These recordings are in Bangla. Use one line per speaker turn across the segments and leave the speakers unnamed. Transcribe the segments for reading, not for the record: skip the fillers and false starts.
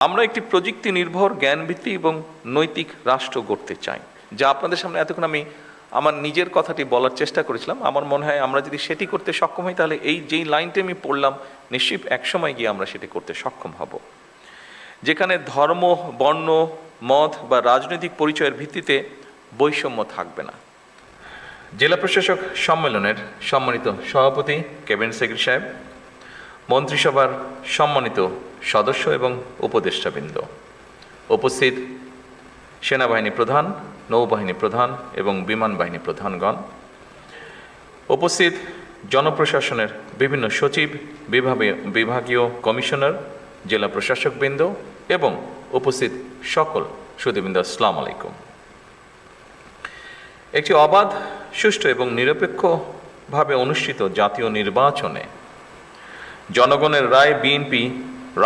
আমরা একটি প্রযুক্তি নির্ভর জ্ঞানভিত্তিক এবং নৈতিক রাষ্ট্র গড়তে চাই, যা আপনাদের সামনে এতক্ষণ আমি আমার নিজের কথাটি বলার চেষ্টা করেছিলাম। আমার মনে হয় আমরা যদি সেটি করতে সক্ষম হই, তাহলে এই যেই লাইনটি আমি পড়লাম, নিশ্চয়ই একসময় গিয়ে আমরা সেটি করতে সক্ষম হব, যেখানে ধর্ম, বর্ণ, মত বা রাজনৈতিক পরিচয়ের ভিত্তিতে বৈষম্য থাকবে না। জেলা প্রশাসক সম্মেলনের সম্মানিত সভাপতি, ক্যাবিনেট সেক্রেটারি সাহেব, মন্ত্রিসভার সম্মানিত সদস্য এবং উপদেষ্টাবৃন্দ, উপস্থিত সেনাবাহিনী প্রধান, নৌবাহিনী প্রধান এবং বিমান বাহিনী প্রধানগণ, উপস্থিত জনপ্রশাসনের বিভিন্ন সচিব, বিভাগীয় কমিশনার, জেলা প্রশাসকবৃন্দ এবং উপস্থিত সকল সুধীবৃন্দ, আসসালামু আলাইকুম। একটি অবাধ, সুষ্ঠু এবং নিরপেক্ষভাবে অনুষ্ঠিত জাতীয় নির্বাচনে জনগণের রায় বিএনপি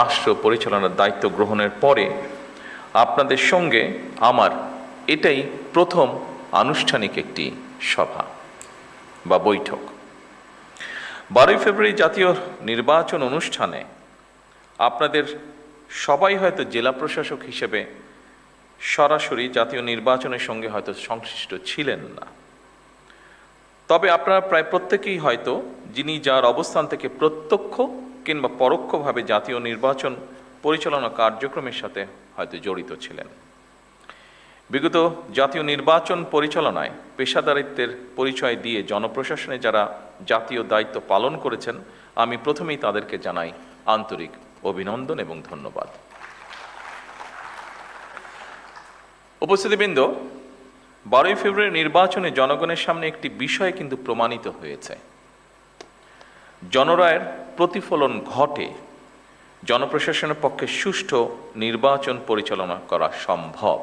রাষ্ট্র পরিচালনার দায়িত্ব গ্রহণের পরে আপনাদের সঙ্গে আমার এটাই প্রথম আনুষ্ঠানিক একটি সভা বা বৈঠক। 12 ফেব্রুয়ারি জাতীয় নির্বাচন অনুষ্ঠানে আপনাদের সবাই হয়তো জেলা প্রশাসক হিসেবে সরাসরি জাতীয় নির্বাচনের সঙ্গে হয়তো সংশ্লিষ্ট ছিলেন না, তবে আপনারা প্রায় প্রত্যেকেই হয়তো যিনি যার অবস্থান থেকে প্রত্যক্ষ কিংবা পরোক্ষভাবে জাতীয় নির্বাচন পরিচালনা কার্যক্রমের সাথে হয়তো জড়িত ছিলেন। বিগত জাতীয় নির্বাচন পরিচালনায় পেশাদারিত্বের পরিচয় দিয়ে জনপ্রশাসনে যারা জাতীয় দায়িত্ব পালন করেছেন, আমি প্রথমেই তাদেরকে জানাই আন্তরিক অভিনন্দন এবং ধন্যবাদ। উপস্থিতিবৃন্দ, 12 ফেব্রুয়ারি নির্বাচনে জনগণের সামনে একটি বিষয় কিন্তু প্রমাণিত হয়েছে। জনরায়ের প্রতিফলন ঘটে, জনপ্রশাসনের পক্ষে সুষ্ঠু নির্বাচন পরিচালনা করা সম্ভব।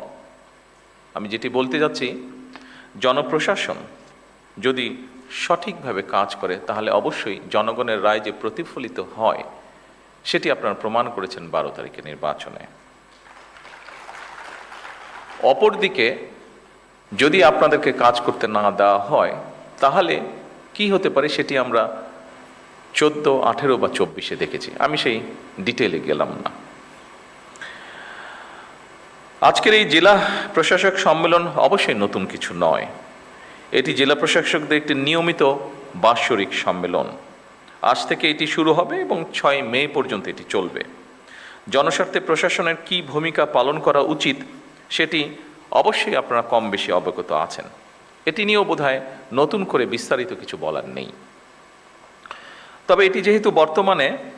আমি যেটি বলতে যাচ্ছি, জনপ্রশাসন যদি সঠিকভাবে কাজ করে, তাহলে অবশ্যই জনগণের রায় যে প্রতিফলিত হয়, সেটি আপনারা প্রমাণ করেছেন 12 তারিখের নির্বাচনে। অপরদিকে যদি আপনাদেরকে কাজ করতে না দেওয়া হয়, তাহলে কি হতে পারে সেটি আমরা 14, 18 বা 24-এ দেখেছি। আমি সেই ডিটেলে গেলাম না। আজকের এই জেলা প্রশাসক সম্মেলন অবশ্যই নতুন কিছু নয়। এটি জেলা প্রশাসকদের একটি নিয়মিত বাৎসরিক সম্মেলন। আজ থেকে এটি শুরু হবে এবং 6 মে পর্যন্ত এটি চলবে। জনস্বার্থে প্রশাসনের কি ভূমিকা পালন করা উচিত, সেটি অবশ্যই আপনারা কম বেশি অবগত আছেন। এটি নিয়েও বোধহয় নতুন করে বিস্তারিত কিছু বলার নেই। তবে এটি যেহেতু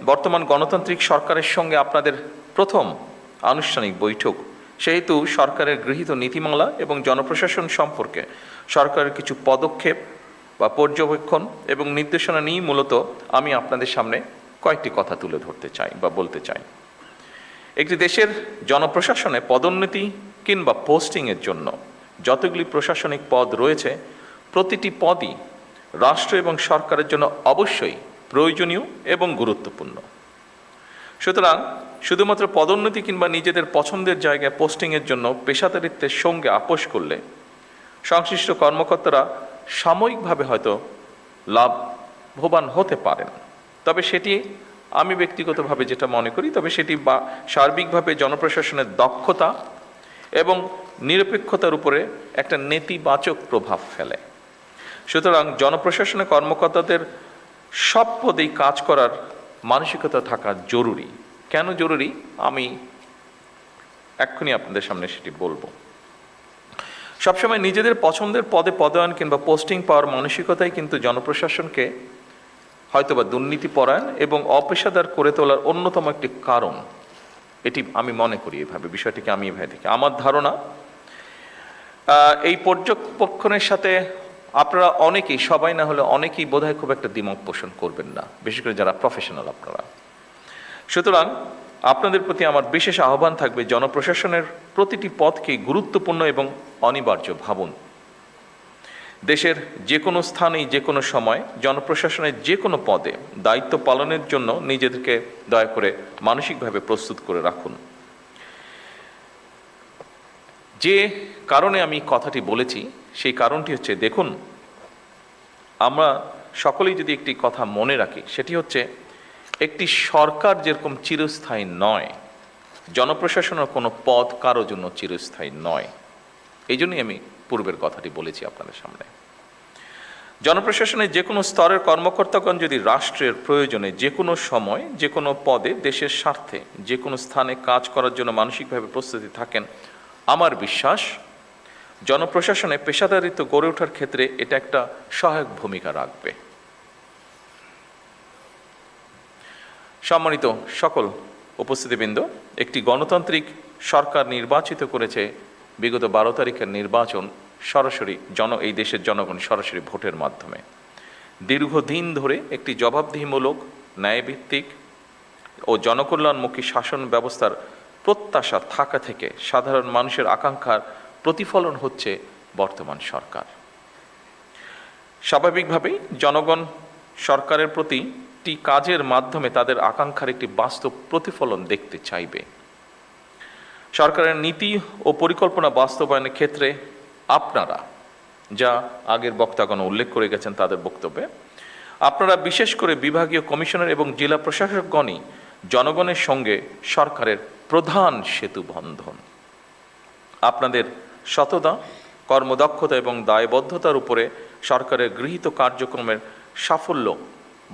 বর্তমান গণতান্ত্রিক সরকারের সঙ্গে আপনাদের প্রথম আনুষ্ঠানিক বৈঠক, সেহেতু সরকারের গৃহীত নীতিমালা এবং জনপ্রশাসন সম্পর্কে সরকারের কিছু পদক্ষেপ বা পর্যবেক্ষণ এবং নির্দেশনা নিয়ে মূলত আমি আপনাদের সামনে কয়েকটি কথা তুলে ধরতে চাই বা বলতে চাই। একটি দেশের জনপ্রশাসনে পদোন্নতি কিংবা পোস্টিংয়ের জন্য যতগুলি প্রশাসনিক পদ রয়েছে, প্রতিটি পদই রাষ্ট্র এবং সরকারের জন্য অবশ্যই প্রয়োজনীয় এবং গুরুত্বপূর্ণ। সুতরাং শুধুমাত্র পদোন্নতি কিংবা নিজেদের পছন্দের জায়গায় পোস্টিংয়ের জন্য পেশাদারিত্বের সঙ্গে আপোষ করলে সংশ্লিষ্ট কর্মকর্তারা সাময়িকভাবে হয়তো লাভবান হতে পারেন, তবে সেটি আমি ব্যক্তিগতভাবে যেটা মনে করি, তবে সেটি বা সার্বিকভাবে জনপ্রশাসনের দক্ষতা এবং নিরপেক্ষতার উপরে একটা নেতিবাচক প্রভাব ফেলে। সুতরাং জনপ্রশাসনের কর্মকর্তাদের সব পদেই কাজ করার মানসিকতা থাকা জরুরি। কেন জরুরি, আমি এক্ষুনি আপনাদের সামনে সেটি বলবো। সবসময় নিজেদের পছন্দের পদে পদায়ন কিংবা পোস্টিং পাওয়ার মানসিকতাই কিন্তু জনপ্রশাসনকে হয়তোবা দুর্নীতিপরায়ণ এবং অপেশাদার করে তোলার অন্যতম একটি কারণ। এটি আমি মনে করি এভাবে, বিষয়টিকে আমি এভাবে দেখি। আমার ধারণা, এই পর্যবেক্ষণের সাথে আপনারা অনেকেই, সবাই না হলে অনেকেই বোধহয় খুব একটা দ্বিমত পোষণ করবেন না, বিশেষ করে যারা প্রফেশনাল আপনারা। সুতরাং আপনাদের প্রতি আমার বিশেষ আহ্বান থাকবে, জনপ্রশাসনের প্রতিটি পদকেই গুরুত্বপূর্ণ এবং অনিবার্য ভাবুন। দেশের যে কোনো স্থানেই যে কোনো সময় জনপ্রশাসনের যে কোনো পদে দায়িত্ব পালনের জন্য নিজেদেরকে দয়া করে মানসিকভাবে প্রস্তুত করে রাখুন। যে কারণে আমি কথাটি বলেছি, সেই কারণটি হচ্ছে, দেখুন, আমরা সকলেই যদি একটি কথা মনে রাখি, সেটি হচ্ছে একটি সরকার যেরকম চিরস্থায়ী নয়, জনপ্রশাসনের কোনো পদ কারোর জন্য চিরস্থায়ী নয়। এই জন্যই আমি পূর্বের কথাটি বলেছি আপনাদের সামনে। জনপ্রশাসনের যে কোনো স্তরের কর্মকর্তাগণ যদি রাষ্ট্রের প্রয়োজনে যে কোনো সময় যে কোনো পদে দেশের স্বার্থে যে কোনো স্থানে কাজ করার জন্য মানসিকভাবে প্রস্তুতি থাকেন, আমার বিশ্বাস জনপ্রশাসনে পেশাদারিত্ব গড়ে ওঠার ক্ষেত্রে এটা একটা সহায়ক ভূমিকা রাখবে। সম্মানিত সকল উপস্থিতিবৃন্দ, একটি গণতান্ত্রিক সরকার নির্বাচিত করেছে বিগত 12 তারিখের নির্বাচন সরাসরি এই দেশের জনগণ সরাসরি ভোটের মাধ্যমে। দীর্ঘদিন ধরে একটি জবাবদিহিমূলক, ন্যায়ভিত্তিক ও জনকল্যাণমুখী শাসন ব্যবস্থার প্রত্যাশা থাকা থেকে সাধারণ মানুষের আকাঙ্ক্ষার প্রতিফলন হচ্ছে বর্তমান সরকার। স্বাভাবিকভাবেই জনগণ সরকারের প্রতিটি কাজের মাধ্যমে তাদের আকাঙ্ক্ষার একটি বাস্তব প্রতিফলন দেখতে চাইবে। সরকারের নীতি ও পরিকল্পনা বাস্তবায়নের ক্ষেত্রে আপনারা, যা আগের বক্তাগণ উল্লেখ করে গেছেন তাদের বক্তব্যে, আপনারা বিশেষ করে বিভাগীয় কমিশনার এবং জেলা প্রশাসকগণই জনগণের সঙ্গে সরকারের প্রধান সেতু বন্ধন। আপনাদের সততা, কর্মদক্ষতা এবং দায়বদ্ধতার উপরে সরকারের গৃহীত কার্যক্রমের সাফল্য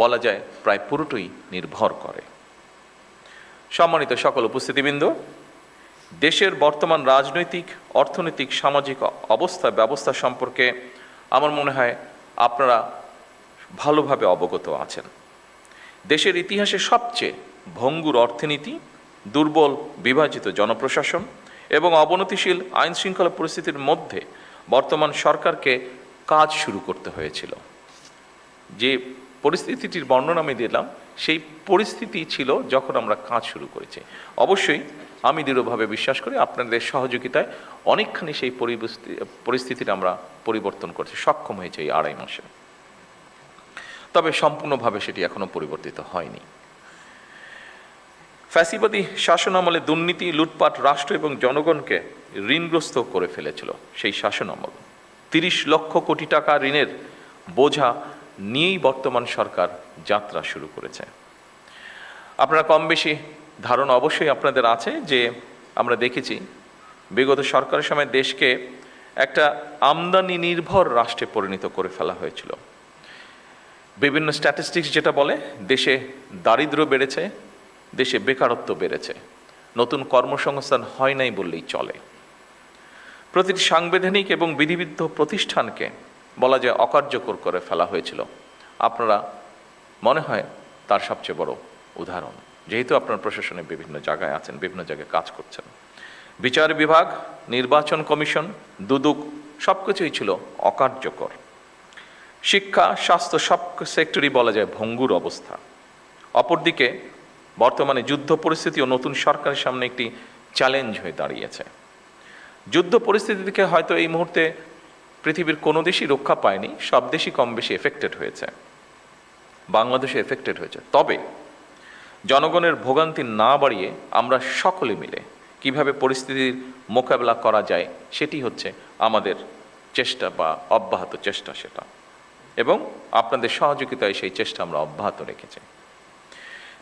বলা যায় প্রায় পুরোটাই নির্ভর করে। সম্মানিত সকল উপস্থিতিবৃন্দ, দেশের বর্তমান রাজনৈতিক, অর্থনৈতিক, সামাজিক ব্যবস্থা সম্পর্কে আমার মনে হয় আপনারা ভালোভাবে অবগত আছেন। দেশের ইতিহাসে সবচেয়ে ভঙ্গুর অর্থনীতি, দুর্বল বিভাজিত জনপ্রশাসন এবং অবনতিশীল আইন শৃঙ্খলা পরিস্থিতির মধ্যে বর্তমান সরকারকে কাজ শুরু করতে হয়েছিল। যে পরিস্থিতিটির বর্ণনা আমি দিলাম, সেই পরিস্থিতি ছিল যখন আমরা কাজ শুরু করেছি। অবশ্যই আমি দৃঢ়ভাবে বিশ্বাস করি আপনাদের সহযোগিতায় অনেকখানি সেই পরিস্থিতির আমরা পরিবর্তন করতে সক্ষম হয়েছে এই 2.5 মাসে। তবে সম্পূর্ণভাবে সেটি এখনো পরিবর্তিত হয়নি। ফ্যাসিবাদী শাসন আমলে দুর্নীতি, লুটপাট রাষ্ট্র এবং জনগণকে ঋণগ্রস্ত করে ফেলেছিল। সেই শাসন আমল 30 লক্ষ কোটি টাকা ঋণের বোঝা নিয়েই বর্তমান সরকার যাত্রা শুরু করেছে। আপনারা কম বেশি ধারণা অবশ্যই আপনাদের আছে যে আমরা দেখেছি বিগত সরকারের সময় দেশকে একটা আমদানি নির্ভর রাষ্ট্রে পরিণত করে ফেলা হয়েছিল। বিভিন্ন স্ট্যাটিস্টিক্স যেটা বলে, দেশে দারিদ্র্য বেড়েছে, দেশে বেকারত্ব বেড়েছে, নতুন কর্মসংস্থান হয় নাই বললেই চলে। প্রতিটি সাংবিধানিক এবং বিধিবিদ্ধ প্রতিষ্ঠানকে বলা যায় অকার্যকর করে ফেলা হয়েছিল। আপনারা মনে হয় তার সবচেয়ে বড় উদাহরণ, যেহেতু আপনার প্রশাসনে বিভিন্ন জায়গায় আছেন, বিভিন্ন জায়গায় কাজ করছেন। বিচার বিভাগ, নির্বাচন কমিশন, দুদক সবকিছুই ছিল অকার্যকর। শিক্ষা, স্বাস্থ্য সব সেক্টরই বলা যায় ভঙ্গুর অবস্থা। অপরদিকে বর্তমানে যুদ্ধ পরিস্থিতি ও নতুন সরকারের সামনে একটি চ্যালেঞ্জ হয়ে দাঁড়িয়েছে। যুদ্ধ পরিস্থিতি থেকে হয়তো এই মুহূর্তে পৃথিবীর কোনো দেশই রক্ষা পায়নি, সব দেশই কম বেশি এফেক্টেড হয়েছে, বাংলাদেশে এফেক্টেড হয়েছে। তবে জনগণের ভোগান্তি না বাড়িয়ে আমরা সকলে মিলে কিভাবে পরিস্থিতির মোকাবেলা করা যায় সেটি হচ্ছে আমাদের চেষ্টা বা অব্যাহত চেষ্টা সেটা, এবং আপনাদের সহযোগিতায় সেই চেষ্টা আমরা অব্যাহত রেখেছি।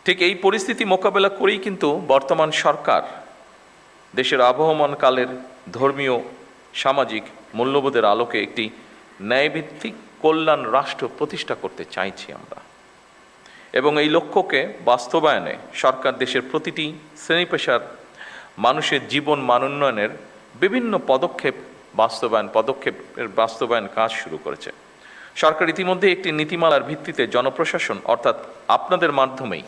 ঠিক এই পরিস্থিতি মোকাবেলা করেই কিন্তু বর্তমান সরকার দেশের আবহমান কালের ধর্মীয়, সামাজিক মূল্যবোধের আলোকে একটি ন্যায়ভিত্তিক কল্যাণ রাষ্ট্র প্রতিষ্ঠা করতে চাইছি আমরা, এবং এই লক্ষ্যকে বাস্তবায়নে সরকার দেশের প্রতিটি শ্রেণী পেশার মানুষের জীবন মান উন্নয়নের বিভিন্ন পদক্ষেপের বাস্তবায়ন কাজ শুরু করেছে। সরকার ইতিমধ্যে একটি নীতিমালার ভিত্তিতে জনপ্রশাসন অর্থাৎ আপনাদের মাধ্যমেই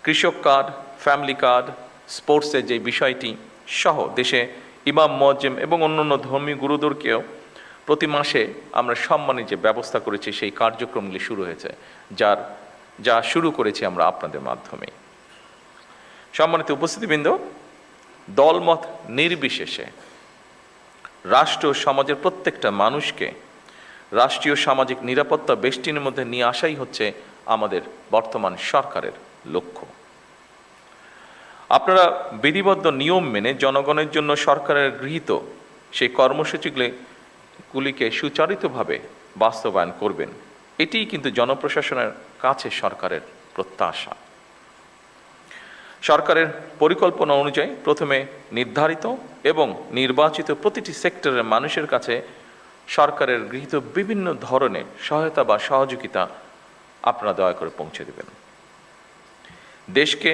কৃষক কার্ড, ফ্যামিলি কার্ড, স্পোর্টসের যে বিষয়টি সহ দেশে ইমাম, মুয়াজ্জিম এবং অন্যান্য ধর্মীয় গুরুদেরকেও প্রতি মাসে আমরা সম্মানের যে ব্যবস্থা করেছি সেই কার্যক্রমগুলি শুরু হয়েছে, যা শুরু করেছি আমরা আপনাদের মাধ্যমে। সম্মানিত উপস্থিতিবৃন্দ, দলমত নির্বিশেষে রাষ্ট্র সমাজের প্রত্যেকটা মানুষকে রাষ্ট্রীয় সামাজিক নিরাপত্তা বেষ্টনীর মধ্যে নিয়ে আসাই হচ্ছে আমাদের বর্তমান সরকারের লক্ষ্য। আপনারা বিধিবদ্ধ নিয়ম মেনে জনগণের জন্য সরকারের গৃহীত সেই কর্মসূচিগুলিকে সুচারিতভাবে বাস্তবায়ন করবেন, এটিই কিন্তু জনপ্রশাসনের কাছে সরকারের প্রত্যাশা। সরকারের পরিকল্পনা অনুযায়ী প্রথমে নির্ধারিত এবং নির্বাচিত প্রতিটি সেক্টরের মানুষের কাছে সরকারের গৃহীত বিভিন্ন ধরনের সহায়তা বা সহযোগিতা আপনারা দয়া করে পৌঁছে দেবেন। দেশকে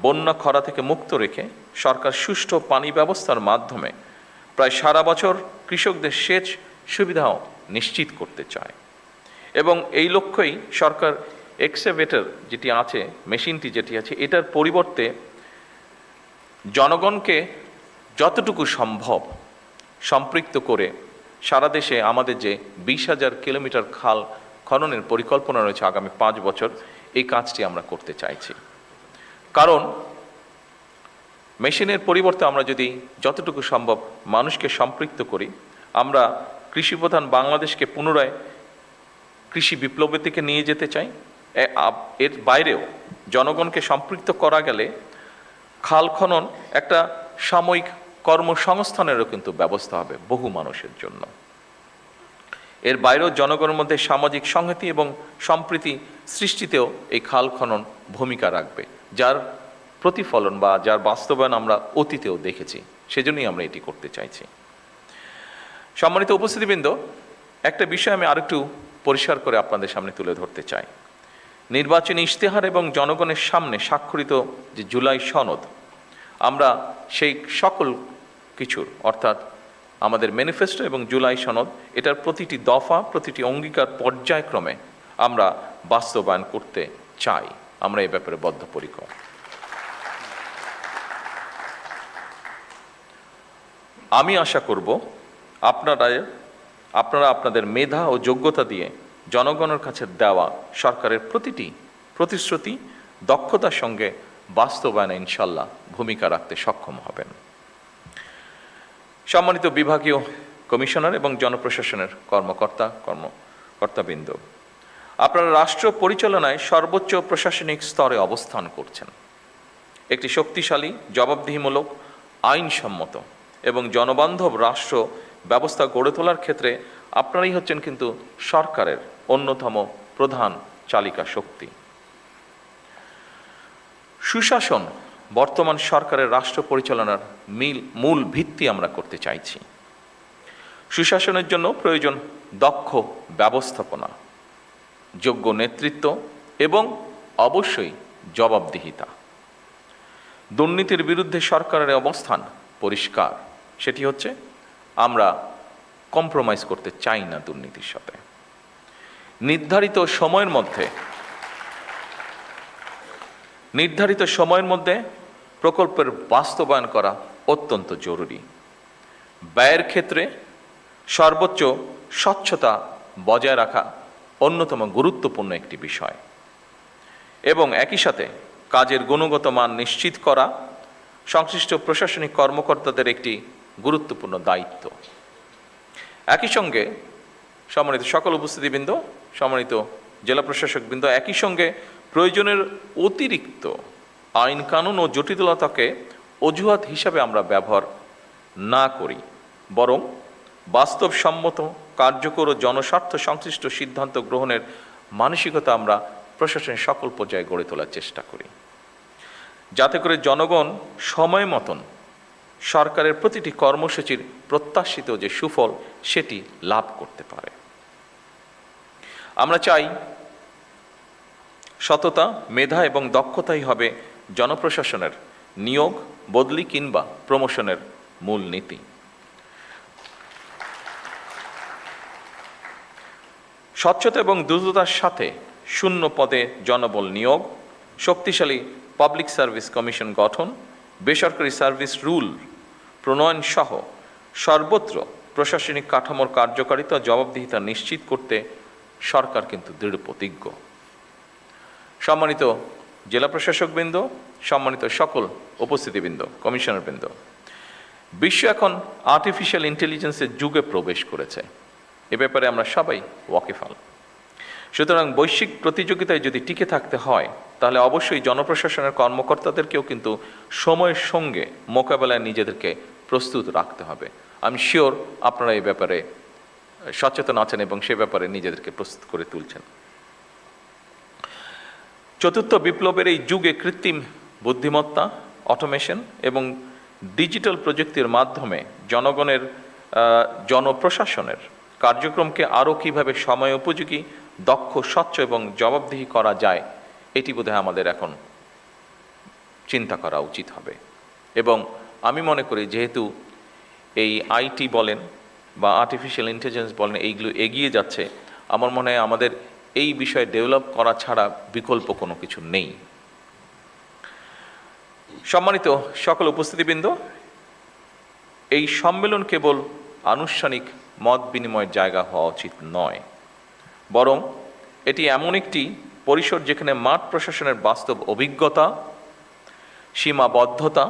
বন্যা খরা থেকে মুক্ত রেখে সরকার সুষ্ঠু পানি ব্যবস্থার মাধ্যমে প্রায় সারা বছর কৃষকদের সেচ সুবিধাও নিশ্চিত করতে চায় এবং এই লক্ষ্যেই সরকার এক্সকাভেটর যেটি আছে, মেশিনটি যেটি আছে, এটার পরিবর্তে জনগণকে যতটুকু সম্ভব সম্পৃক্ত করে সারা দেশে আমাদের যে 20,000 কিলোমিটার খাল খননের পরিকল্পনা রয়েছে আগামী 5 বছর, এই কাজটি আমরা করতে চাইছি। কারণ মেশিনের পরিবর্তে আমরা যদি যতটুকু সম্ভব মানুষকে সম্পৃক্ত করি, আমরা কৃষিপ্রধান বাংলাদেশকে পুনরায় কৃষি বিপ্লবের দিকে নিয়ে যেতে চাই। এর বাইরেও জনগণকে সম্পৃক্ত করা গেলে খাল খনন একটা সাময়িক কর্মসংস্থানেরও কিন্তু ব্যবস্থা হবে বহু মানুষের জন্য। এর বাইরেও জনগণের মধ্যে সামাজিক সংহতি এবং সম্প্রীতি সৃষ্টিতেও এই খাল খনন ভূমিকা রাখবে, যার প্রতিফলন বা যার বাস্তবায়ন আমরা অতীতেও দেখেছি। সেজন্যই আমরা এটি করতে চাইছি। সম্মানিত উপস্থিতিবৃন্দ, একটা বিষয় আমি আরেকটু পরিষ্কার করে আপনাদের সামনে তুলে ধরতে চাই। নির্বাচনী ইশতেহার এবং জনগণের সামনে স্বাক্ষরিত যে জুলাই সনদ, আমরা সেই সকল কিছুর অর্থাৎ আমাদের ম্যানিফেস্টো এবং জুলাই সনদ, এটার প্রতিটি দফা, প্রতিটি অঙ্গীকার পর্যায়ক্রমে আমরা বাস্তবায়ন করতে চাই। আমরা এই ব্যাপারে বদ্ধপরিকর। আমি আশা করব আপনারা আপনাদের মেধা ও যোগ্যতা দিয়ে জনগণের কাছে দেওয়া সরকারের প্রতিটি প্রতিশ্রুতি দক্ষতার সঙ্গে বাস্তবায়নে ইনশাল্লাহ ভূমিকা রাখতে সক্ষম হবেন। সম্মানিত বিভাগীয় কমিশনার এবং জনপ্রশাসনের কর্মকর্তাবৃন্দ, আপনারা রাষ্ট্র পরিচালনায় সর্বোচ্চ প্রশাসনিক স্তরে অবস্থান করছেন। একটি শক্তিশালী, জবাবদিহিমূলক, আইনসম্মত এবং জনবান্ধব রাষ্ট্র ব্যবস্থা গড়ে তোলার ক্ষেত্রে আপনারাই হচ্ছেন কিন্তু সরকারের অন্যতম প্রধান চালিকা শক্তি। সুশাসন বর্তমান সরকারের রাষ্ট্র পরিচালনার মূল ভিত্তি আমরা করতে চাইছি। সুশাসনের জন্য প্রয়োজন দক্ষ ব্যবস্থাপনা, যোগ্য নেতৃত্ব এবং অবশ্যই জবাবদিহিতা। দুর্নীতির বিরুদ্ধে সরকারের অবস্থান পরিষ্কার, সেটি হচ্ছে আমরা কম্প্রোমাইজ করতে চাই না দুর্নীতির সাথে। নির্ধারিত সময়ের মধ্যে প্রকল্পের বাস্তবায়ন করা অত্যন্ত জরুরি। ব্যয়ের ক্ষেত্রে সর্বোচ্চ স্বচ্ছতা বজায় রাখা অন্যতম গুরুত্বপূর্ণ একটি বিষয় এবং একই সাথে কাজের গুণগত মান নিশ্চিত করা সংশ্লিষ্ট প্রশাসনিক কর্মকর্তাদের একটি গুরুত্বপূর্ণ দায়িত্ব। একই সঙ্গে সম্মানিত সকল উপস্থিতিবৃন্দ, সম্মানিত জেলা প্রশাসকবৃন্দ, একই সঙ্গে প্রয়োজনের অতিরিক্ত আইন কানুন ও জটিলতাকে অজুহাত হিসাবে আমরা ব্যবহার না করি, বরং বাস্তবসম্মত, কার্যকর ও জনস্বার্থ সংশ্লিষ্ট সিদ্ধান্ত গ্রহণের মানসিকতা আমরা প্রশাসনের সকল পর্যায়ে গড়ে তোলার চেষ্টা করি, যাতে করে জনগণ সময় মতন সরকারের প্রতিটি কর্মসূচির প্রত্যাশিত যে সুফল সেটি লাভ করতে পারে। আমরা চাই সততা, মেধা এবং দক্ষতাই হবে জনপ্রশাসনের নিয়োগ, বদলি কিংবা প্রমোশনের মূল নীতি। স্বচ্ছতা এবং দ্রুততার সাথে শূন্য পদে জনবল নিয়োগ, শক্তিশালী পাবলিক সার্ভিস কমিশন গঠন, বেসরকারি সার্ভিস রুল প্রণয়ন সহ সর্বত্র প্রশাসনিক কাঠামোর কার্যকারিতা জবাবদিহিতা নিশ্চিত করতে সরকার কিন্তু দৃঢ় প্রতিজ্ঞ। সম্মানিত জেলা প্রশাসকবৃন্দ, সম্মানিত সকল উপস্থিতিবৃন্দ, কমিশনারবৃন্দ, বিশ্ব এখন আর্টিফিশিয়াল ইন্টেলিজেন্সের যুগে প্রবেশ করেছে। এ ব্যাপারে আমরা সবাই ওয়াকিফাল। সুতরাং বৈশ্বিক প্রতিযোগিতায় যদি টিকে থাকতে হয়, তাহলে অবশ্যই জনপ্রশাসনের কর্মকর্তাদেরকেও কিন্তু সময়ের সঙ্গে মোকাবেলায় নিজেদেরকে প্রস্তুত রাখতে হবে। আমি শিওর আপনারা এই ব্যাপারে সচেতন আছেন এবং সে ব্যাপারে নিজেদেরকে প্রস্তুত করে তুলছেন। চতুর্থ বিপ্লবের এই যুগে কৃত্রিম বুদ্ধিমত্তা, অটোমেশন এবং ডিজিটাল প্রযুক্তির মাধ্যমে জনগণের জনপ্রশাসনের কার্যক্রমকে আরও কীভাবে সময় উপযোগী, দক্ষ, স্বচ্ছ এবং জবাবদিহি করা যায়, এটি বোধহয় আমাদের এখন চিন্তা করা উচিত হবে। এবং আমি মনে করি যেহেতু এই আইটি বলেন বা আর্টিফিশিয়াল ইন্টেলিজেন্স বলেন, এইগুলো এগিয়ে যাচ্ছে, আমার মনে হয় আমাদের এই বিষয়ে ডেভেলপ করা ছাড়া বিকল্প কোনো কিছু নেই। সম্মানিত সকল উপস্থিতিবৃন্দ, এই সম্মেলন কেবল আনুষ্ঠানিক মত বিনিময়ের জায়গা হওয়া উচিত নয়, বরং এটি এমন একটি পরিসর যেখানে মাঠ প্রশাসনের বাস্তব অভিজ্ঞতা, সীমাবদ্ধতা,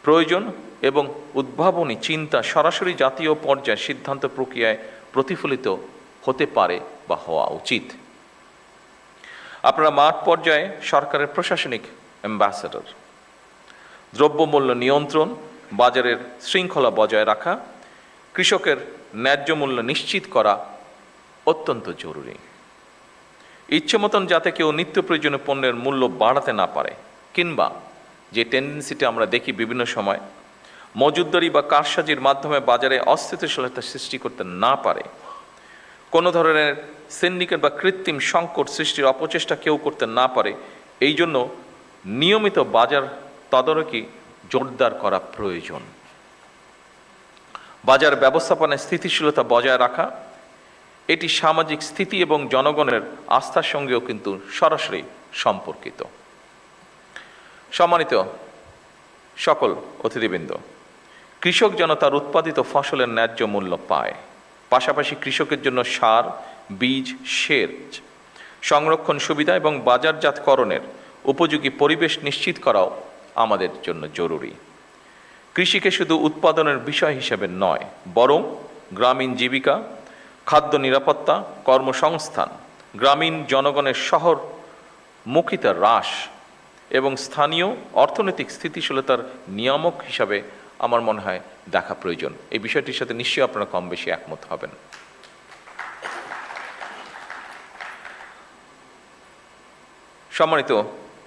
প্রয়োজন এবং উদ্ভাবনী চিন্তা সরাসরি জাতীয় পর্যায়ে সিদ্ধান্ত প্রক্রিয়ায় প্রতিফলিত হতে পারে বা হওয়া উচিত। আপনারা মাঠ পর্যায়ে সরকারের প্রশাসনিক অ্যাম্বাসেডর। দ্রব্যমূল্য নিয়ন্ত্রণ, বাজারের শৃঙ্খলা বজায় রাখা, কৃষকের ন্যায্য মূল্য নিশ্চিত করা অত্যন্ত জরুরি। ইচ্ছে মতন যাতে কেউ নিত্য প্রয়োজনীয় পণ্যের মূল্য বাড়াতে না পারে, কিংবা যে টেন্ডেন্সিটা আমরা দেখি বিভিন্ন সময় মজুতদারি বা কারসাজির মাধ্যমে বাজারে অস্থিতিশীলতা সৃষ্টি করতে না পারে, কোনো ধরনের সিন্ডিকেট বা কৃত্রিম সংকট সৃষ্টির অপচেষ্টা কেউ করতে না পারে, এই জন্য নিয়মিত বাজার তদারকি জোরদার করা প্রয়োজন। বাজার ব্যবস্থাপনায় স্থিতিশীলতা বজায় রাখা, এটি সামাজিক স্থিতি এবং জনগণের আস্থার সঙ্গেও কিন্তু সরাসরি সম্পর্কিত। সম্মানিত সকল অতিথিবৃন্দ, কৃষক যেন তার উৎপাদিত ফসলের ন্যায্য মূল্য পায়, পাশাপাশি কৃষকের জন্য সার, বীজ, সেচ, সংরক্ষণ সুবিধা এবং বাজারজাতকরণের উপযোগী পরিবেশ নিশ্চিত করাও আমাদের জন্য জরুরি। কৃষিকে শুধু উৎপাদনের বিষয় হিসেবে নয়, বরং গ্রামীণ জীবিকা, খাদ্য নিরাপত্তা, কর্মসংস্থান, গ্রামীণ জনগণের শহরমুখিতা হ্রাস এবং স্থানীয় অর্থনৈতিক স্থিতিশীলতার নিয়ামক হিসাবে আমার মনে হয় দেখা প্রয়োজন। এই বিষয়টির সাথে নিশ্চয়ই আপনারা কম বেশি একমত হবেন। সম্মানিত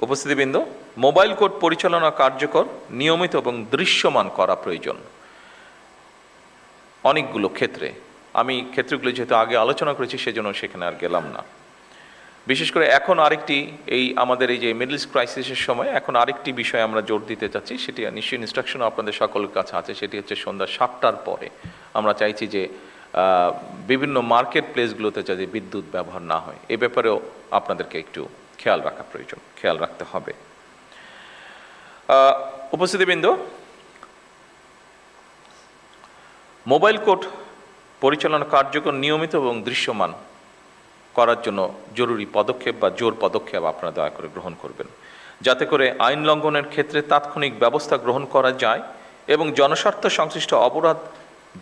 উপস্থিতিবৃন্দ, মোবাইল কোর্ট পরিচালনা কার্যকর, নিয়মিত এবং দৃশ্যমান করা প্রয়োজন অনেকগুলো ক্ষেত্রে। আমি ক্ষেত্রগুলো যেহেতু আগে আলোচনা করেছি সেজন্য সেখানে আর গেলাম না। বিশেষ করে এখন আরেকটি, এই আমাদের এই যে মিডল ইস্ট ক্রাইসিসের সময় এখন আরেকটি বিষয় আমরা জোর দিতে চাচ্ছি, সেটি নিশ্চয়ই ইনস্ট্রাকশনও আপনাদের সকলের কাছে আছে, সেটি হচ্ছে সন্ধ্যা 7টার পরে আমরা চাইছি যে বিভিন্ন মার্কেট প্লেসগুলোতে যাতে বিদ্যুৎ ব্যবহার না হয়, এ ব্যাপারেও আপনাদেরকে একটু খেয়াল রাখা প্রয়োজন, খেয়াল রাখতে হবে। উপস্থিতিবৃন্দ, মোবাইল কোর্ট পরিচালনা কার্যকর, নিয়মিত এবং দৃশ্যমান করার জন্য জরুরি পদক্ষেপ বা জোর পদক্ষেপ আপনারা দয়া করে গ্রহণ করবেন, যাতে করে আইন লঙ্ঘনের ক্ষেত্রে তাৎক্ষণিক ব্যবস্থা গ্রহণ করা যায় এবং জনস্বার্থ সংশ্লিষ্ট অপরাধ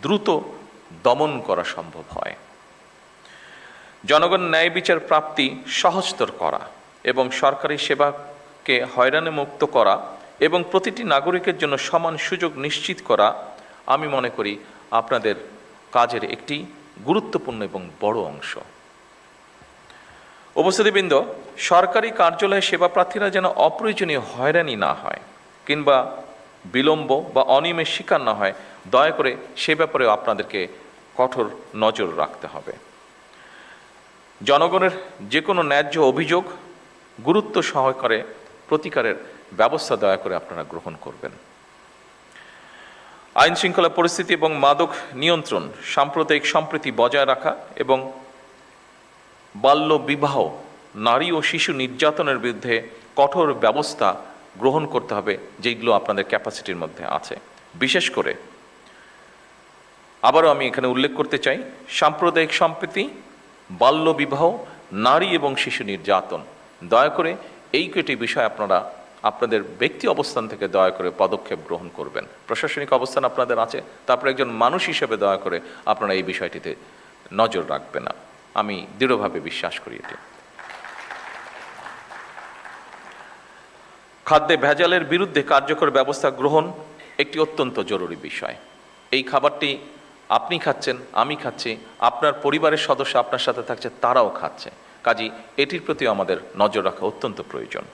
দ্রুত দমন করা সম্ভব হয়। জনগণ ন্যায় বিচার প্রাপ্তি সহজতর করা এবং সরকারি সেবাকে হয়রানি মুক্ত করা এবং প্রতিটি নাগরিকের জন্য সমান সুযোগ নিশ্চিত করা, আমি মনে করি আপনাদের কাজের একটি গুরুত্বপূর্ণ এবং বড় অংশ। উপস্থিতিবৃন্দ, সরকারি কার্যালয়ে সেবা প্রার্থীরা যেন অপ্রয়োজনীয় হয়রানি না হয় কিংবা বিলম্ব বা অনিয়মের শিকার না হয়, দয়া করে সে ব্যাপারেও আপনাদেরকে কঠোর নজর রাখতে হবে। জনগণের যে কোনো ন্যায্য অভিযোগ গুরুত্ব সহকারে প্রতিকারের ব্যবস্থা দয়া করে আপনারা গ্রহণ করবেন। আইন শৃঙ্খলা পরিস্থিতি এবং মাদক নিয়ন্ত্রণ, সাম্প্রদায়িক সম্প্রীতি বজায় রাখা এবং বাল্য বিবাহ, নারী ও শিশু নির্যাতনের বিরুদ্ধে কঠোর ব্যবস্থা গ্রহণ করতে হবে, যেগুলো আপনাদের ক্যাপাসিটির মধ্যে আছে। বিশেষ করে আবারও আমি এখানে উল্লেখ করতে চাই, সাম্প্রদায়িক সম্প্রীতি, বাল্য বিবাহ, নারী এবং শিশু নির্যাতন, দয়া করে এই কটি বিষয় আপনারা আপনাদের ব্যক্তি অবস্থান থেকে দয়া করে পদক্ষেপ গ্রহণ করবেন। প্রশাসনিক অবস্থান আপনাদের আছে, তারপরে একজন মানুষ হিসেবে দয়া করে আপনারা এই বিষয়টিতে নজর রাখবেন না, আমি দৃঢ়ভাবে বিশ্বাস করি এটি। খাদ্যে ভেজালের বিরুদ্ধে কার্যকর ব্যবস্থা গ্রহণ একটি অত্যন্ত জরুরি বিষয়। এই খাবারটি আপনি খাচ্ছেন, আমি খাচ্ছি, আপনার পরিবারের সদস্য আপনার সাথে থাকছে, তারাও খাচ্ছে, কাজেই এটির প্রতি আমাদের নজর রাখা অত্যন্ত প্রয়োজন।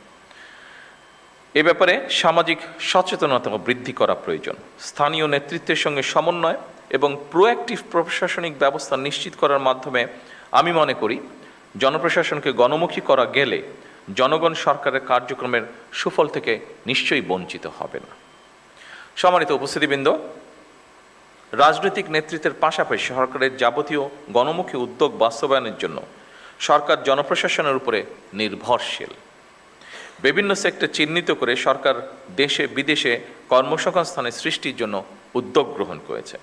এ ব্যাপারে সামাজিক সচেতনতা বৃদ্ধি করা প্রয়োজন। স্থানীয় নেতৃত্বের সঙ্গে সমন্বয় এবং প্রোঅ্যাক্টিভ প্রশাসনিক ব্যবস্থা নিশ্চিত করার মাধ্যমে আমি মনে করি জনপ্রশাসনকে গণমুখী করা গেলে জনগণ সরকারের কার্যক্রমের সুফল থেকে নিশ্চয়ই বঞ্চিত হবে না। সম্মানিত উপস্থিতিবৃন্দ, রাজনৈতিক নেতৃত্বের পাশাপাশি সরকারের যাবতীয় গণমুখী উদ্যোগ বাস্তবায়নের জন্য সরকার জনপ্রশাসনের উপরে নির্ভরশীল। বিভিন্ন সেক্টর চিহ্নিত করে সরকার দেশে বিদেশে কর্মসংস্থানের সৃষ্টির জন্য উদ্যোগ গ্রহণ করেছে।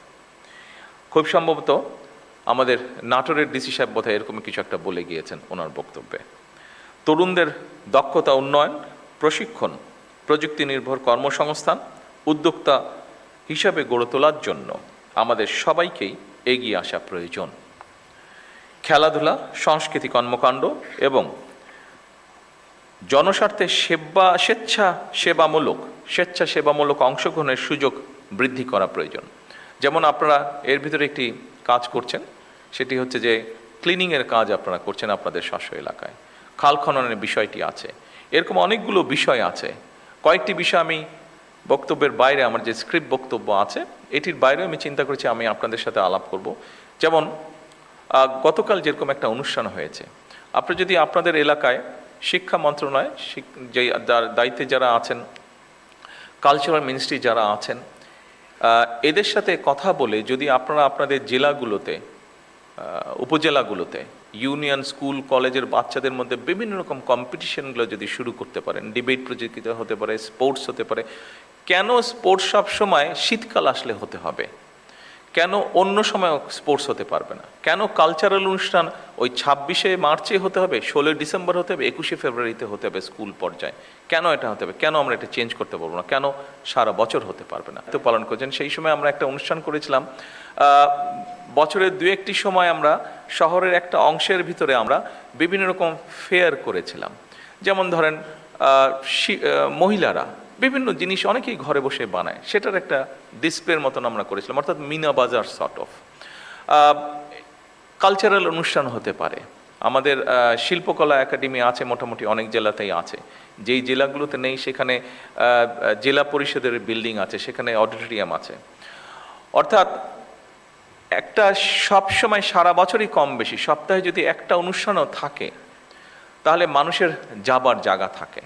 খুব সম্ভবত আমাদের নাটোরের ডিসি সাহেব বোধহয় এরকম কিছু একটা বলে গিয়েছেন ওনার বক্তব্যে। তরুণদের দক্ষতা উন্নয়ন, প্রশিক্ষণ, প্রযুক্তি নির্ভর কর্মসংস্থান উদ্যোক্তা হিসাবে গড়ে তোলার জন্য আমাদের সবাইকেই এগিয়ে আসা প্রয়োজন। খেলাধুলা, সংস্কৃতি কর্মকাণ্ড এবং জনস্বার্থে স্বেচ্ছাসেবামূলক অংশগ্রহণের সুযোগ বৃদ্ধি করা প্রয়োজন। যেমন আপনারা এর ভিতরে একটি কাজ করছেন, সেটি হচ্ছে যে ক্লিনিংয়ের কাজ আপনারা করছেন আপনাদের স্ব এলাকায়, খাল খননের বিষয়টি আছে, এরকম অনেকগুলো বিষয় আছে। কয়েকটি বিষয় আমি বক্তব্যের বাইরে, আমার যে স্ক্রিপ্ট বক্তব্য আছে এটির বাইরে আমি চিন্তা করেছি আমি আপনাদের সাথে আলাপ করব। যেমন গতকাল যেরকম একটা অনুষ্ঠান হয়েছে, আপনি যদি আপনাদের এলাকায় শিক্ষা মন্ত্রণালয়, যে দায়িত্বে যারা আছেন, কালচারাল মিনিস্ট্রি যারা আছেন, এদের সাথে কথা বলে যদি আপনারা আপনাদের জেলাগুলোতে, উপজেলাগুলোতে ইউনিয়ন, স্কুল, কলেজের বাচ্চাদের মধ্যে বিভিন্ন রকম কম্পিটিশনগুলো যদি শুরু করতে পারেন, ডিবেট প্রতিযোগিতা হতে পারে, স্পোর্টস হতে পারে। কেন স্পোর্টস সব সময় শীতকাল আসলে হতে হবে? কেন অন্য সময় স্পোর্টস হতে পারবে না? কেন কালচারাল অনুষ্ঠান ওই 26শে মার্চে হতে হবে, 16 ডিসেম্বর হতে হবে, 21শে ফেব্রুয়ারিতে হতে হবে স্কুল পর্যায়ে? কেন এটা হতে হবে? কেন আমরা এটা চেঞ্জ করতে পারবো না? কেন সারা বছর হতে পারবে না? তো পালন করছেন। সেই সময় আমরা একটা অনুষ্ঠান করেছিলাম, বছরের 2-1টি সময় আমরা শহরের একটা অংশের ভিতরে আমরা বিভিন্ন রকম ফেয়ার করেছিলাম। যেমন ধরেন মহিলারা বিভিন্ন জিনিস অনেকেই ঘরে বসে বানায়, সেটার একটা ডিসপ্লের মতন আমরা করেছিলাম, অর্থাৎ মিনা বাজার সর্ট অফ। কালচারাল অনুষ্ঠান হতে পারে। আমাদের শিল্পকলা একাডেমি আছে, মোটামুটি অনেক জেলাতেই আছে। যেই জেলাগুলোতে নেই সেখানে জেলা পরিষদের বিল্ডিং আছে, সেখানে অডিটোরিয়াম আছে। অর্থাৎ একটা সবসময় সারা বছরই কম বেশি সপ্তাহে যদি একটা অনুষ্ঠানও থাকে তাহলে মানুষের যাবার জায়গা থাকে।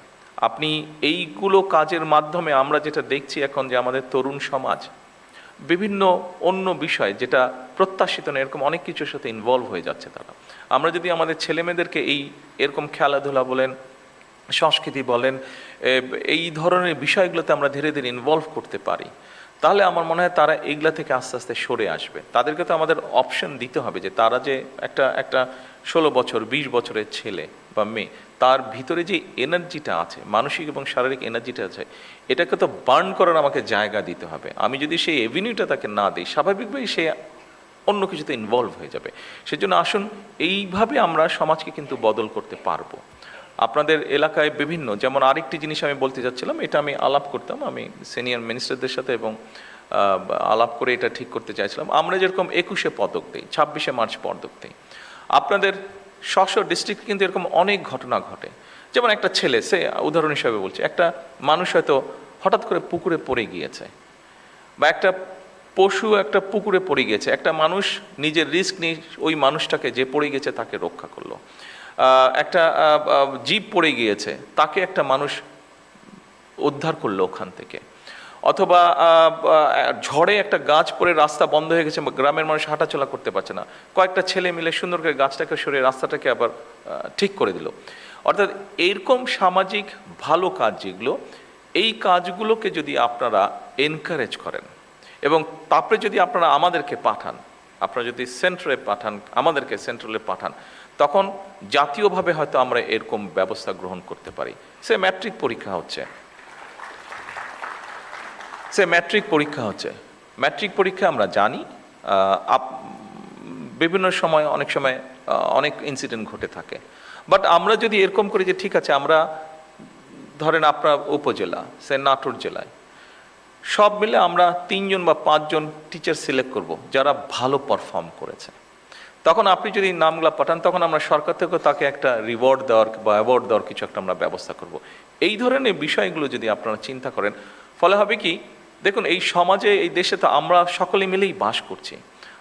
আপনি এইগুলো কাজের মাধ্যমে আমরা যেটা দেখছি এখন, যে আমাদের তরুণ সমাজ বিভিন্ন অন্য বিষয় যেটা প্রত্যাশিত না এরকম অনেক কিছুর সাথে ইনভলভ হয়ে যাচ্ছে তারা। আমরা যদি আমাদের ছেলেমেয়েদেরকে এরকম খেলাধুলা বলেন, সংস্কৃতি বলেন, এই ধরনের বিষয়গুলোতে আমরা ধীরে ধীরে ইনভলভ করতে পারি, তাহলে আমার মনে হয় তারা এইগুলা থেকে আস্তে আস্তে সরে আসবে। তাদেরকে তো আমাদের অপশন দিতে হবে যে তারা যে একটা 16 বছর 20 বছরের ছেলে বা মেয়ে, তার ভিতরে যে এনার্জিটা আছে, মানসিক এবং শারীরিক এনার্জিটা আছে, এটাকে তো বার্ন করার আমাকে জায়গা দিতে হবে। আমি যদি সেই এভিনিউটা তাকে না দিই, স্বাভাবিকভাবেই সে অন্য কিছুতে ইনভলভ হয়ে যাবে। সেজন্য আসুন এইভাবে আমরা সমাজকে কিন্তু বদল করতে পারবো। আপনাদের এলাকায় বিভিন্ন, যেমন আরেকটি জিনিস আমি বলতে চাচ্ছিলাম, এটা আমি আলাপ করতাম, আমি সিনিয়র মিনিস্টারদের সাথে এবং আলাপ করে এটা ঠিক করতে চাইছিলাম। আমরা যেরকম 21শে পদক দিই, 26শে মার্চ পদক দিই, আপনাদের ডিস্ট্রিক্ট কিন্তু এরকম অনেক ঘটনা ঘটে। যেমন একটা ছেলে, সে উদাহরণ হিসাবে বলছে, একটা মানুষ হয়তো হঠাৎ করে পুকুরে পড়ে গিয়েছে, বা একটা পশু একটা পুকুরে পড়ে গিয়েছে, একটা মানুষ নিজের রিস্ক নিয়ে ওই মানুষটাকে যে পড়ে গেছে তাকে রক্ষা করলো। একটা জীব পড়ে গিয়েছে, তাকে একটা মানুষ উদ্ধার করলো ওখান থেকে। অথবা ঝড়ে একটা গাছ পড়ে রাস্তা বন্ধ হয়ে গেছে, গ্রামের মানুষ হাঁটাচলা করতে পারছে না, কয়েকটা ছেলে মিলে সুন্দর করে গাছটাকে সরিয়ে রাস্তাটাকে আবার ঠিক করে দিল। অর্থাৎ এইরকম সামাজিক ভালো কাজ যেগুলো, এই কাজগুলোকে যদি আপনারা এনকারেজ করেন এবং তারপরে যদি আপনারা আমাদেরকে পাঠান, আপনারা যদি সেন্ট্রালে পাঠান, আমাদেরকে সেন্ট্রালে পাঠান, তখন জাতীয়ভাবে হয়তো আমরা এরকম ব্যবস্থা গ্রহণ করতে পারি। সে ম্যাট্রিক পরীক্ষা হচ্ছে, ম্যাট্রিক পরীক্ষা আমরা জানি বিভিন্ন সময় অনেক সময় অনেক ইনসিডেন্ট ঘটে থাকে। বাট আমরা যদি এরকম করি যে ঠিক আছে, আমরা ধরেন আপনার উপজেলা, সে নাটোর জেলায় সব মিলে আমরা 3 জন বা 5 জন টিচার সিলেক্ট করব যারা ভালো পারফর্ম করেছে। তখন আপনি যদি নামগুলো পাঠান, তখন আমরা সরকার থেকেও তাকে একটা রিওয়ার্ড দেওয়ার বা অ্যাওয়ার্ড দেওয়ার কিছু একটা আমরা ব্যবস্থা করব। এই ধরনের বিষয়গুলো যদি আপনারা চিন্তা করেন, ফলে হবে কি, দেখুন এই সমাজে, এই দেশে তো আমরা সকলে মিলেই বাস করছি।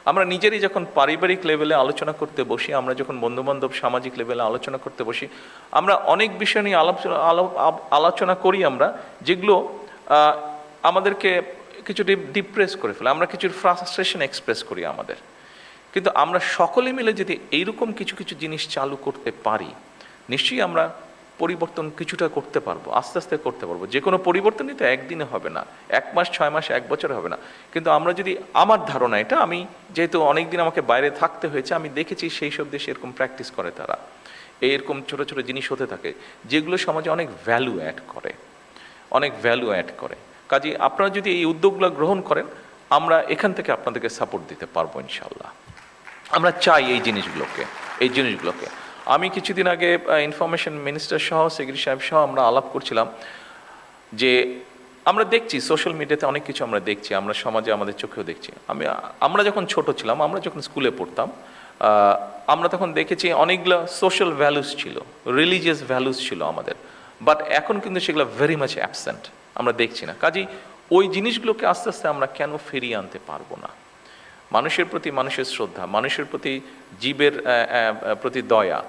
আমরা নিজেরই যখন পারিবারিক লেভেলে আলোচনা করতে বসি, আমরা যখন বন্ধুবান্ধব সামাজিক লেভেলে আলোচনা করতে বসি, আমরা অনেক বিষয় নিয়ে আলোচনা করি আমরা, যেগুলো আমাদেরকে কিছু ডিপ্রেস করে ফেলে, আমরা কিছু ফ্রাস্ট্রেশন এক্সপ্রেস করি আমাদের। কিন্তু আমরা সকলে মিলে যদি এইরকম কিছু কিছু জিনিস চালু করতে পারি, নিশ্চয়ই আমরা পরিবর্তন কিছুটা করতে পারবো, আস্তে আস্তে করতে পারবো। যে কোনো পরিবর্তনই তো একদিনে হবে না, 1 মাস 6 মাস 1 বছরে হবে না। কিন্তু আমরা যদি, আমার ধারণা এটা, আমি যেহেতু অনেকদিন আমাকে বাইরে থাকতে হয়েছে, আমি দেখেছি সেই সব দেশে এরকম প্র্যাকটিস করে তারা, এরকম ছোট ছোট জিনিস হতে থাকে যেগুলো সমাজে অনেক ভ্যালু অ্যাড করে, অনেক ভ্যালু অ্যাড করে। কাজেই আপনারা যদি এই উদ্যোগগুলো গ্রহণ করেন, আমরা এখান থেকে আপনাদেরকে সাপোর্ট দিতে পারবো ইনশাল্লাহ। আমরা চাই এই জিনিসগুলোকে। আমি কিছুদিন আগে ইনফরমেশন মিনিস্টার সহ, সেক্রেটারি সাহেব সহ আমরা আলাপ করছিলাম যে আমরা দেখছি সোশ্যাল মিডিয়াতে অনেক কিছু আমরা দেখছি, আমরা সমাজে আমাদের চোখেও দেখছি। আমরা যখন ছোট ছিলাম, আমরা যখন স্কুলে পড়তাম, আমরা তখন দেখেছি অনেকগুলো সোশ্যাল ভ্যালুস ছিল, রিলিজিয়াস ভ্যালুস ছিল আমাদের, বাট এখন কিন্তু সেগুলো ভেরি মাচ অ্যাবসেন্ট, আমরা দেখছি না। কাজেই ওই জিনিসগুলোকে আস্তে আস্তে আমরা কেন ফিরিয়ে আনতে পারবো না? মানুষের প্রতি মানুষের শ্রদ্ধা, মানুষের প্রতি, জীবের প্রতি দয়া,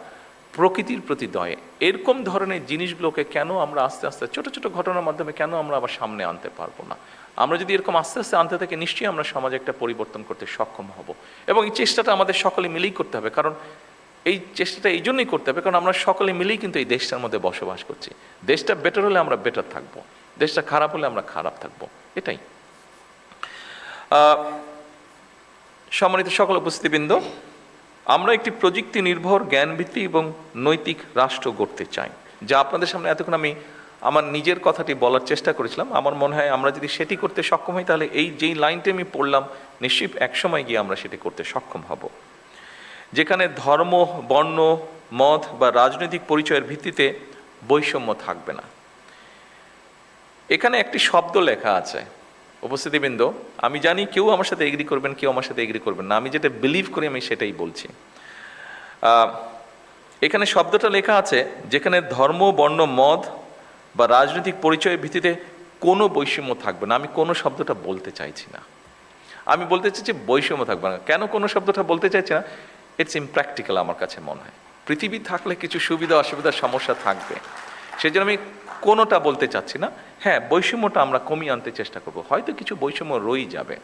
প্রকৃতির প্রতি দয়া, এরকম ধরনের জিনিসগুলোকে কেন আমরা আস্তে আস্তে ছোট ছোট ঘটনার মাধ্যমে কেন আমরা আবার সামনে আনতে পারবো না? আমরা যদি এরকম আস্তে আস্তে আনতে থাকি, নিশ্চয়ই আমরা সমাজে একটা পরিবর্তন করতে সক্ষম হব। এবং এই চেষ্টাটা আমাদের সকলে মিলেই করতে হবে, কারণ এই চেষ্টাটা এই জন্যই করতে হবে কারণ আমরা সকলে মিলেই কিন্তু এই দেশটার মধ্যে বসবাস করছি। দেশটা বেটার হলে আমরা বেটার থাকবো, দেশটা খারাপ হলে আমরা খারাপ থাকবো, এটাই। সম্মানিত সকল উপস্থিতিবৃন্দ, আমরা একটি প্রযুক্তি নির্ভর, জ্ঞানভিত্তিক এবং নৈতিক রাষ্ট্র গড়তে চাই, যা আপনাদের সামনে এতক্ষণ আমি আমার নিজের কথাটি বলার চেষ্টা করেছিলাম। আমার মনে হয় আমরা যদি সেটি করতে সক্ষম হই, তাহলে এই যেই লাইনটি আমি পড়লাম, নিশ্চয়ই একসময় গিয়ে আমরা সেটি করতে সক্ষম হব, যেখানে ধর্ম, বর্ণ, মত বা রাজনৈতিক পরিচয়ের ভিত্তিতে বৈষম্য থাকবে না। এখানে একটি শব্দ লেখা আছে উপস্থিতিবৃন্দ, আমি জানি কেউ আমার সাথে এগ্রি করবেন, কেউ আমার সাথে এগ্রি করবেন না, আমি যেটা বিলিভ করি আমি সেটাই বলছি। এখানে শব্দটা লেখা আছে, যেখানে ধর্ম, বর্ণ, মত বা রাজনৈতিক পরিচয়ের ভিত্তিতে কোনো বৈষম্য থাকবে না। আমি কোনো শব্দটা বলতে চাইছি না, আমি বলতে চাইছি বৈষম্য থাকবে না। কেন কোনো শব্দটা বলতে চাইছি না? ইটস ইমপ্র্যাকটিক্যাল আমার কাছে মনে হয়। পৃথিবী থাকলে কিছু সুবিধা অসুবিধা সমস্যা থাকবে, সেই জন্য আমি কোনোটা বলতে চাচ্ছি না। হ্যাঁ, বৈষম্যটা আমরা কমিয়ে আনতে চেষ্টা করব, হয়তো কিছু বৈষম্য রয়েই যাবে,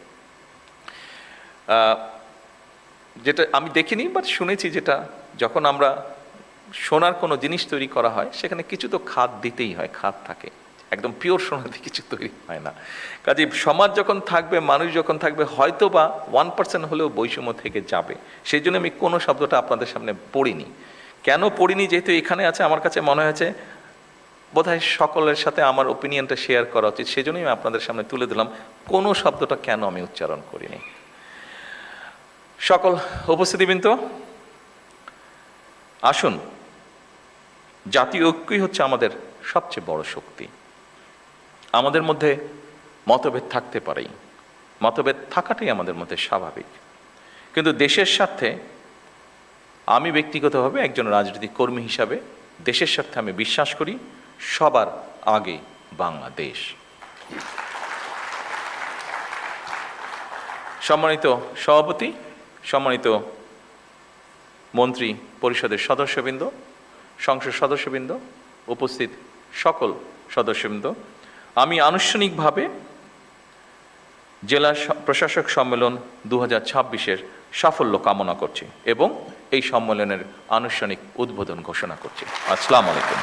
যেটা আমি দেখিনি বাট শুনেছি, যেটা যখন আমরা সোনার কোনো জিনিস তৈরি করা হয়, সেখানে কিছু তো খাদ দিতেই হয়, খাদ থাকে, একদম পিওর সোনা দিয়ে কিছু তৈরি হয় না। কাজে সমাজ যখন থাকবে, মানুষ যখন থাকবে, হয়তো বা 1% হলেও বৈষম্য থেকে যাবে। সেই জন্য আমি কোনো শব্দটা আপনাদের সামনে পড়িনি। কেন পড়িনি? যেহেতু এখানে আছে, আমার কাছে মনে হয়েছে বোধহয় সকলের সাথে আমার ওপিনিয়নটা শেয়ার করা উচিত, সেজন্যই আমি আপনাদের সামনে তুলে দিলাম কোনো শব্দটা কেন আমি উচ্চারণ করিনি। সকল উপস্থিতিবৃন্দ, আসুন, জাতীয় ঐক্যই হচ্ছে আমাদের সবচেয়ে বড় শক্তি। আমাদের মধ্যে মতভেদ থাকতে পারেই, মতভেদ থাকাটাই আমাদের মধ্যে স্বাভাবিক, কিন্তু দেশের স্বার্থে, আমি ব্যক্তিগতভাবে একজন রাজনৈতিক কর্মী হিসাবে দেশের স্বার্থে আমি বিশ্বাস করি সবার আগে বাংলাদেশ। সম্মানিত সভাপতি, সম্মানিত মন্ত্রী পরিষদের সদস্যবৃন্দ, সংসদ সদস্যবৃন্দ, উপস্থিত সকল সদস্যবৃন্দ, আমি আনুষ্ঠানিকভাবে জেলা প্রশাসক সম্মেলন 2026-এর সাফল্য কামনা করছি এবং এই সম্মেলনের আনুষ্ঠানিক উদ্বোধন ঘোষণা করছি। আসসালামু আলাইকুম।